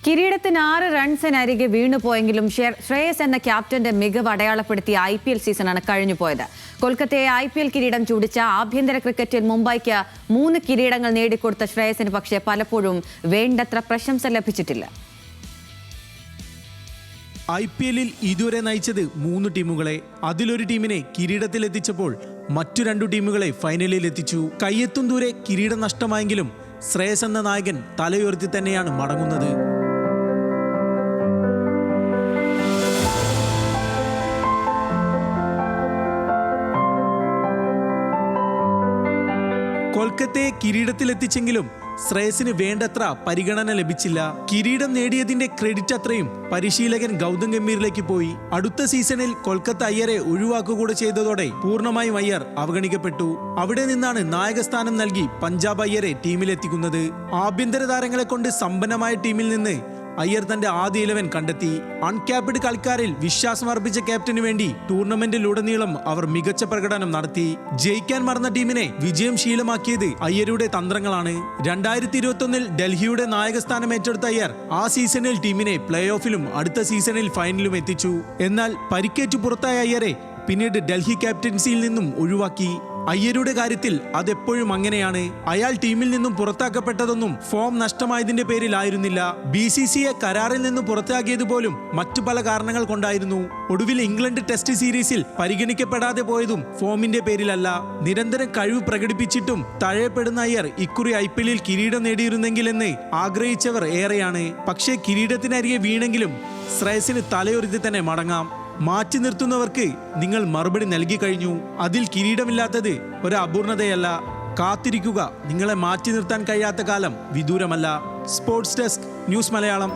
കിരീടത്തിന് 6 റൺസിനരികെ വീണുപോയെങ്കിലും ശ്രേയസ് എന്ന ക്യാപ്റ്റന്റെ മികവ് അടയാളപ്പെടുത്തിയ IPL സീസണാണ് കഴിഞ്ഞുപോയത്. കൊൽക്കത്തയെ IPL കിരീടം ചൂടിച്ച ആഭ്യന്തര ക്രിക്കറ്റിൽ മുംബൈക്ക് 3 കിരീടങ്ങൾ നേടിക്കൊടുത്ത ശ്രേയസിന് പക്ഷേ പലപ്പോഴും വേണ്ടത്ര പ്രശംസ ലഭിച്ചിട്ടില്ല. IPL-ൽ ഇതുവരെ നയിച്ചത് 3 ടീമുകളെ. അതിലൊരു ടീമിനെ കിരീടത്തിലെത്തിച്ചപ്പോൾ മറ്റു 2 ടീമുകളെ ഫൈനലിൽ എത്തിച്ചു. കയ്യെത്തും ദൂരെ കിരീടം നഷ്ടമായെങ്കിലും ശ്രേയസ് എന്ന നായകൻ തലയുയർത്തി തന്നെയാണ് മടങ്ങുന്നത്. കൊൽക്കത്തയെ കിരീടത്തിലെത്തിച്ചെങ്കിലും ശ്രേയസിന് വേണ്ടത്ര പരിഗണന ലഭിച്ചില്ല. കിരീടം നേടിയതിന്റെ ക്രെഡിറ്റ് അത്രയും പരിശീലകൻ ഗൗതം ഗംഭീറിലേക്ക് പോയി. അടുത്ത സീസണിൽ കൊൽക്കത്ത അയ്യരെ ഒഴിവാക്കുകൂടെ ചെയ്തതോടെ പൂർണ്ണമായും അയ്യർ അവഗണിക്കപ്പെട്ടു. അവിടെ നിന്നാണ് നായകസ്ഥാനം നൽകി പഞ്ചാബ് അയ്യരെ ടീമിലെത്തിക്കുന്നത്. ആഭ്യന്തര താരങ്ങളെ കൊണ്ട് സമ്പന്നമായ ടീമിൽ നിന്ന് അയ്യർ തന്റെ ആദ്യ 11 കണ്ടെത്തി. അൺക്യാപ്ഡ് കളിക്കാരിൽ വിശ്വാസമർപ്പിച്ച ക്യാപ്റ്റന് വേണ്ടി ടൂർണമെന്റിലുടനീളം അവർ മികച്ച പ്രകടനം നടത്തി. ജയിക്കാൻ മറന്ന ടീമിനെ വിജയം ശീലമാക്കിയത് അയ്യരുടെ തന്ത്രങ്ങളാണ്. 2021-ൽ ഡൽഹിയുടെ നായകസ്ഥാനം ഏറ്റെടുത്ത അയ്യർ ആ സീസണിൽ ടീമിനെ പ്ലേ ഓഫിലും അടുത്ത സീസണിൽ ഫൈനലും എത്തിച്ചു. എന്നാൽ പരിക്കേറ്റു പുറത്തായ അയ്യരെ പിന്നീട് ഡൽഹി ക്യാപ്റ്റൻസിയിൽ നിന്നും ഒഴിവാക്കി. അയ്യരുടെ കാര്യത്തിൽ അതെപ്പോഴും അങ്ങനെയാണ്. അയാൾ ടീമിൽ നിന്നും പുറത്താക്കപ്പെട്ടതൊന്നും ഫോം നഷ്ടമായതിന്റെ പേരിലായിരുന്നില്ല. BCCA കരാറിൽ നിന്നും പുറത്താക്കിയത് പോലും മറ്റു പല കാരണങ്ങൾ കൊണ്ടായിരുന്നു. ഒടുവിൽ ഇംഗ്ലണ്ട് ടെസ്റ്റ് സീരീസിൽ പരിഗണിക്കപ്പെടാതെ പോയതും ഫോമിന്റെ പേരിലല്ല. നിരന്തരം കഴിവ് പ്രകടിപ്പിച്ചിട്ടും തഴയപ്പെടുന്ന അയ്യർ ഇക്കുറി IPL-ൽ കിരീടം നേടിയിരുന്നെങ്കിലെന്ന് ആഗ്രഹിച്ചവർ ഏറെയാണ്. പക്ഷേ കിരീടത്തിനരികെ വീണെങ്കിലും ശ്രേയസിന് തലയുയർത്തി തന്നെ മടങ്ങാം. മാറ്റി നിർത്തുന്നവർക്ക് നിങ്ങൾ മറുപടി നൽകി കഴിഞ്ഞു. അതിൽ കിരീടമില്ലാത്തത് ഒരു അപൂർണതയല്ല. കാത്തിരിക്കുക, നിങ്ങളെ മാറ്റി നിർത്താൻ കഴിയാത്ത കാലം വിദൂരമല്ല. Sports desk, news Malayalam.